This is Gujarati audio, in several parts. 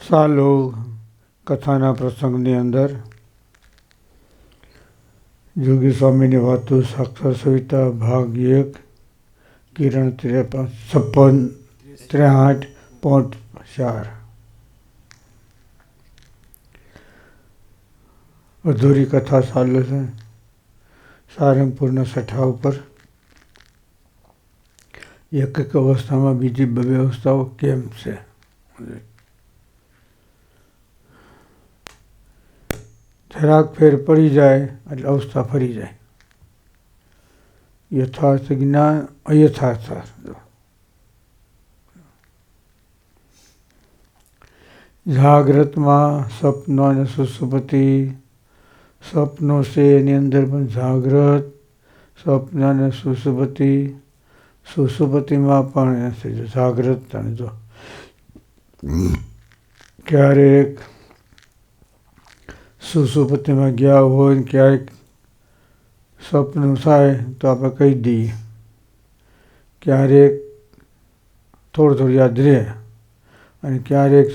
સાલો કથાના પ્રસંગની અંદર જોગી સ્વામીની વાતો સાક્ષાત સવિતા ભાગ 1 કિરણ 53.63.4 અધૂરી કથા ચાલે છે. સારંગપુરના સઠા ઉપર એક અવસ્થામાં બીજી બે અવસ્થાઓ કેમ છે. જરાક ફેર પડી જાય એટલે અવસ્થા ફરી જાય. યથાર્થ જ્ઞાન અયથાર્થ જાગ્રતમાં સ્વપ્નો અને સુષુપ્તિ. સ્વપ્નો છે એની અંદર પણ જાગ્રત સ્વપ્ન અને સુષુપ્તિ. સુષુપ્તિમાં પણ જાગ્રત અને જો ક્યારેક સુષુપ્તિમાં ગયા હોય ક્યારેક સ્વપ્ન થાય તો આપણે કહી દઈએ. ક્યારેક થોડું યાદ રહે અને ક્યારેક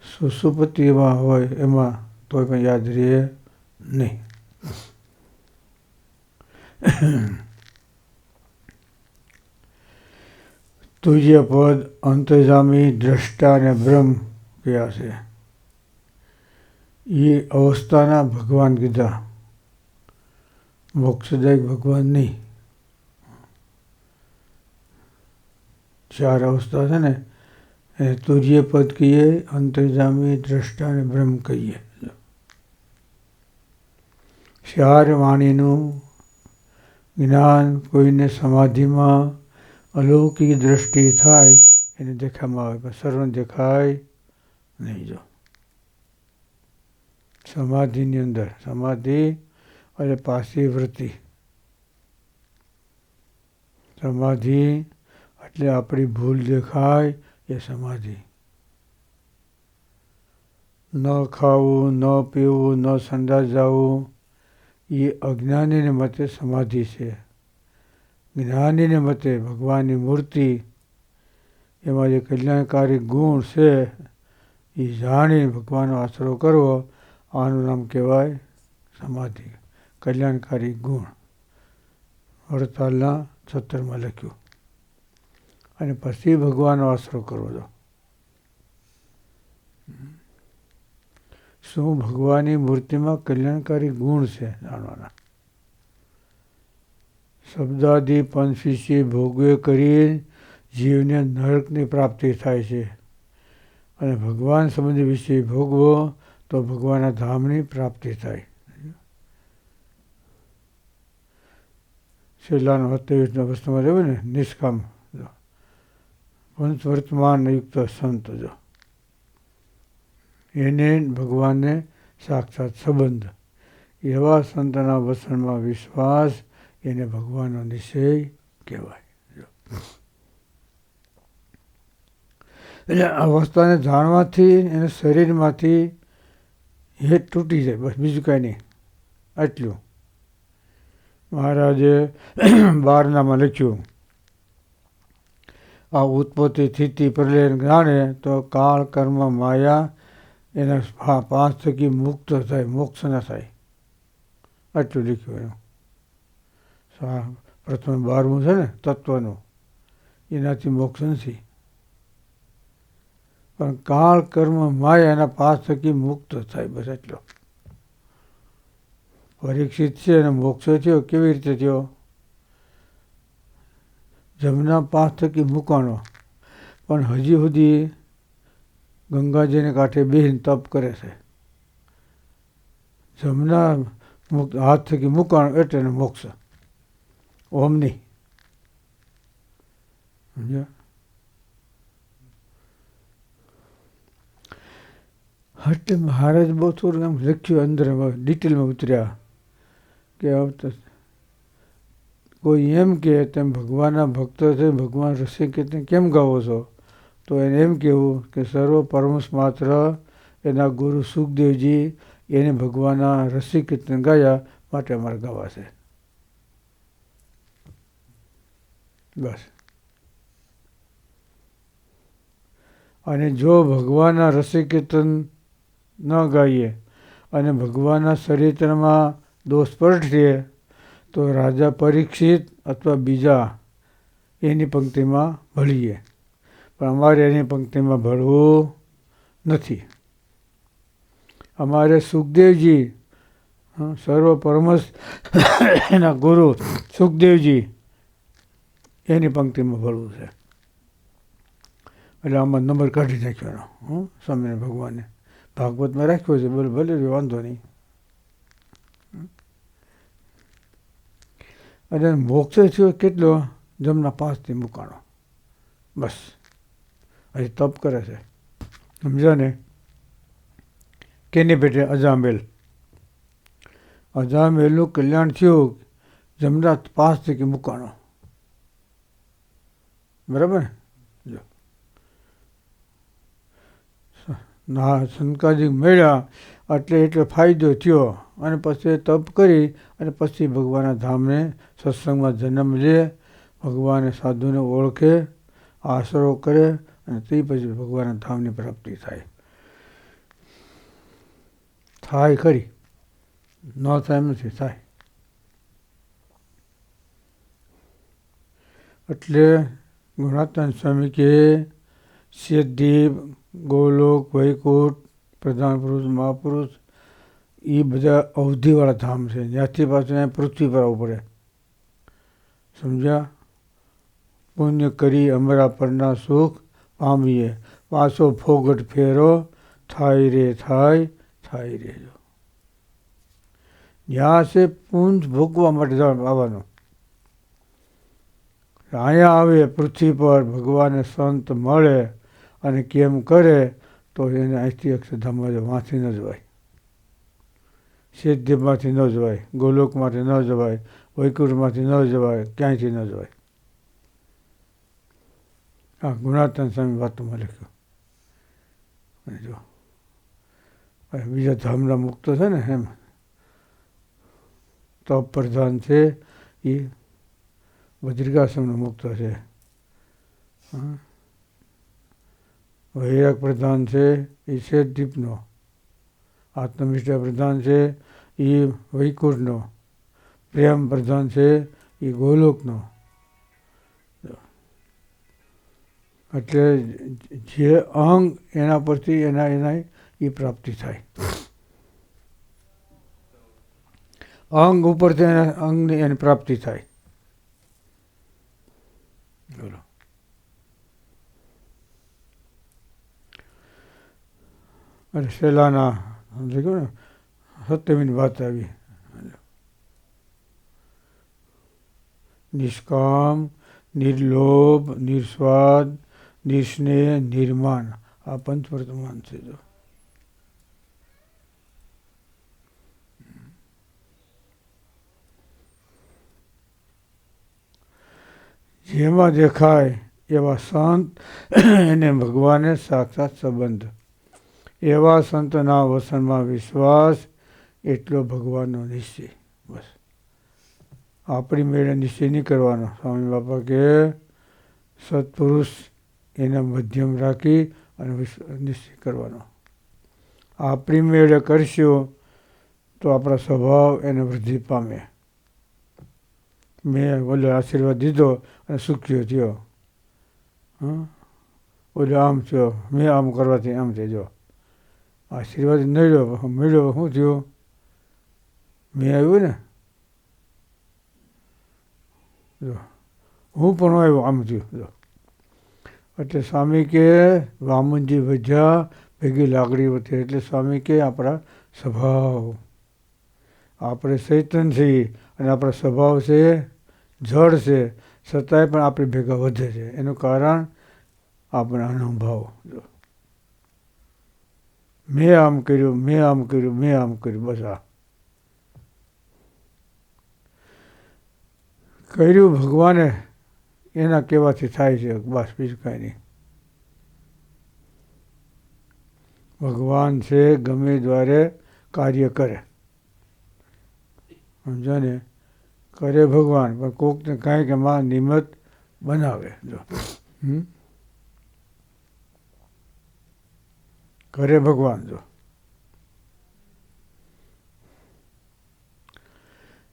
સુષુપ્તિમાં હોય એમાં તો પણ યાદ રહે નહીં. તુજ્ય પદ અંતર્જામી દ્રષ્ટા અને બ્રહ્મ કયા છે એ અવસ્થાના ભગવાન કીધા. મોક્ષદાયક ભગવાન નહીં. 4 અવસ્થા છે ને એને તુર્ય પદ કહીએ, અંતર્જામી દ્રષ્ટા અને બ્રહ્મ કહીએ. 4 વાણીનું જ્ઞાન કોઈને સમાધિમાં અલૌકિક દ્રષ્ટિ થાય એને દેખામાં આવે પણ સર્વને દેખાય નહીં. જો સમાધિની અંદર સમાધિ એટલે પાછી વૃત્તિ. સમાધિ એટલે આપણી ભૂલ દેખાય એ સમાધિ. ન ખાવું, ન પીવું, ન સંડાસ જવું એ અજ્ઞાનીને મતે સમાધિ છે. જ્ઞાનીને મતે ભગવાનની મૂર્તિ એમાં જે કલ્યાણકારી ગુણ છે એ જાણી ભગવાનનો આશરો કરવો આનું નામ કહેવાય સમાધિ. કલ્યાણકારી ગુણ વડતાલના 76માં લખ્યું. અને પછી ભગવાનનો આશરો કરવો. જો શું ભગવાનની મૂર્તિમાં કલ્યાણકારી ગુણ છે જાણવાના. શબ્દાદિ પંચવિષય ભોગવે કરી જીવને નરકની પ્રાપ્તિ થાય છે અને ભગવાન સંબંધી વિષય ભોગવો તો ભગવાનના ધામની પ્રાપ્તિ થાય. છેલ્લાનો 27 અવસ્થામાં રહેવું ને નિષ્કામ પંચ વર્તમાન યુક્ત સંત. જો એને ભગવાનને સાક્ષાત સંબંધ એવા સંતના વચનમાં વિશ્વાસ એને ભગવાનનો નિશ્ચય કહેવાય. એટલે અવસ્થાને જાણવાથી એને શરીરમાંથી હેત તૂટી જાય બસ બીજું કાંઈ નહીં. આટલું મહારાજે 12નામાં લખ્યું. આ ઉત્પત્તિ સ્થિતિ પ્રલય જાણે તો કાળ કર્મ માયા એના 5 થકી મુક્ત થાય, મોક્ષ ના થાય. આટલું લખ્યું એનું. પ્રથમ 12મું છે ને તત્વનું એનાથી મોક્ષ નથી પણ કાળ કર્મ માયા એના 5 થકી મુક્ત થાય બસ એટલો. પરીક્ષિત છે અને મોક્ષ થયો કેવી રીતે થયો? જમના 5 થકી મૂકાણો પણ હજી સુધી ગંગાજીને કાંઠે બેહીને તપ કરે છે. જમના હાથ થકી મૂકાણો એટલે મોક્ષ. ઓમ નહીં. સમજ્યા? એટલે મહારાજ બહુ થોડું એમ લખ્યું અંદર ડિટેલમાં ઉતર્યા કે કોઈ એમ કે તેમ ભગવાનના ભક્ત છે ભગવાન રસી કીર્તન કેમ ગાવો છો તો એને એમ કહેવું કે સર્વ પરમહંસ માત્ર એના ગુરુ સુખદેવજી એને ભગવાનના રસી કીર્તન ગાયા માટે અમારે ગાવા છે. બસ અને જો ભગવાનના રસિકીર્તન ન ગાઈએ અને ભગવાનના ચરિત્રમાં દોષ પરઠીએ તો રાજા પરીક્ષિત અથવા બીજા એની પંક્તિમાં ભળીએ, પણ અમારે એની પંક્તિમાં ભળવું નથી. અમારે સુખદેવજી, સર્વ પરમસ એના ગુરુ સુખદેવજી એની પંક્તિમાં ભળવું છે. એટલે આમાં નંબર કાઢી નાખ્યો સ્વામી ભગવાને ભાગવતમાં રાખ્યો છે, ભલે ભલે વાંધો નહીં. અને મોક્ષ થયો કેટલો? જમના 5થી મુકાણો, બસ. હજી તપ કરે છે, સમજ્યા ને? કેની પેટે? અજામેલ. અજામેલનું કલ્યાણ થયું જમના 5થી મુકાણો, બરાબર ને? ના શંકાજી મળ્યા એટલે એટલો ફાયદો થયો અને પછી તપ કરી અને પછી ભગવાનના ધામને સત્સંગમાં જન્મ લે, ભગવાને સાધુને ઓળખે, આશરો કરે અને તે પછી ભગવાનના ધામની પ્રાપ્તિ થાય. થાય ખરી, ન થાય એમ નથી, થાય. એટલે ગુણાત્મા સ્વામી કે સિદ્ધિ, ગોલોક, વૈકુંઠ, પ્રધાન પુરુષ, મહાપુરુષ એ બધા અવધિવાળા ધામ છે. ત્યાંથી પાછું અહીંયા પૃથ્વી પર આવવું પડે, સમજ્યા? પુણ્ય કરી અમારા પરના સુખ પામીએ, પાછો ફોગટ ફેરો થાય રે થાય, થાય રે. જ્યાં છે પુંજ ભોગવા માટે આવવાનું. અહીંયા આવે પૃથ્વી પર ભગવાનને સંત મળે અને કેમ કરે તો એને અહીંથી અક્ષરધામમાં વાંચી ન જવાય, સિદ્ધિમાંથી ન જવાય, ગોલોકમાંથી ન જવાય, વૈકુંઠમાંથી ન જવાય, ક્યાંયથી ન જવાય. હા, ગુણાત્મા સ્વામી વાતોમાં લખ્યું. અને જો બીજા ધામના મુક્ત છે ને એમ તપ પ્રધાન છે એ બદ્રિકાશ્રમનો મુક્ત છે, વૈરાગ પ્રધાન છે એ શેષદ્વીપનો, આત્મનિષ્ઠા પ્રધાન છે એ વૈકુંઠનો, પ્રેમ પ્રધાન છે એ ગોલોકનો. એટલે જે અંગ એના પરથી એના એ પ્રાપ્તિ થાય. અંગ ઉપરથી એના અંગની એની પ્રાપ્તિ થાય. બોલો. અને શેલાના સમજી ગયો ને 27મી વાત આવી. નિષ્કામ, નિર્લોભ, નિસ્વાદ, નિસ્નેહ, નિર્માણ, આ પંચવર્તમાન છે. જો જેમાં દેખાય એવા સંત એને ભગવાને સાક્ષાત સંબંધ, એવા સંતના વસનમાં વિશ્વાસ, એટલો ભગવાનનો નિશ્ચય. બસ આપણી મેળે નિશ્ચય નહીં કરવાનો. સ્વામી બાપા કે સત્પુરુષ એને મધ્યમ રાખી અને નિશ્ચય કરવાનો. આપણી મેળે કરશું તો આપણા સ્વભાવ એને વૃદ્ધિ પામે. મેં ઓલો આશીર્વાદ દીધો અને સુખ્યો થયો, ઓલો આમ થયો, મેં આમ કરવાથી આમ થઈ. જો આશીર્વાદ મળ્યો શું થયું? મેં આવ્યું ને, જો હું પણ આવ્યો આમ થયું. જો એટલે સ્વામી કે વામનજી વધ્યા ભેગી લાગણી વધે. એટલે સ્વામી કે આપણા સ્વભાવ, આપણે ચૈતન્ય છીએ અને આપણા સ્વભાવ છે જળ છે, છતાંય પણ આપણી ભેગા વધે છે. એનું કારણ આપણા અનુભવ. જો મેં આમ કર્યું, મેં આમ કર્યું, મેં આમ કર્યું, બસ આ કર્યું ભગવાને એના કહેવાથી થાય છે, બસ બીજું કાંઈ નહીં. ભગવાન છે ગમે દ્વારે કાર્ય કરે, સમજો ને? કરે ભગવાન, પણ કોકને કાંઈક એમાં નિમિત્ત બનાવે. જો ઘરે ભગવાન જો.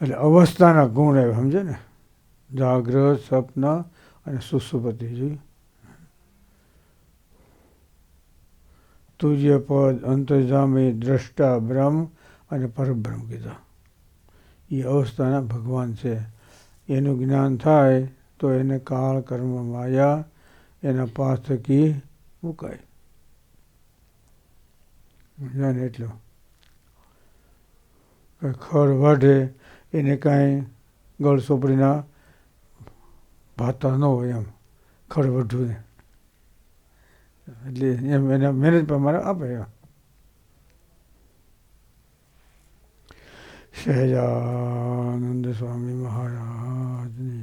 એટલે અવસ્થાના ગુણ એમ સમજે ને, જાગ્રત, સ્વપ્ન અને સુષુપ્તિ જોઈ. તુર્ય પદ, અંતર્જામી, દ્રષ્ટા, બ્રહ્મ અને પરબ્રહ્મ કીધા. એ અવસ્થાના ભગવાન છે. એનું જ્ઞાન થાય તો એને કાળ, કર્મ, માયા એના પાસ થકી મુકાય. જ્ઞાન એટલું ખડ વાઢે એને કાંઈ ગળ સોપડીના ભાતા ન હોય એમ ખડ વઢું ને, એટલે એમ એના મહેનત પ્રમાણે આપે. સહજાનંદ સ્વામી મહારાજ.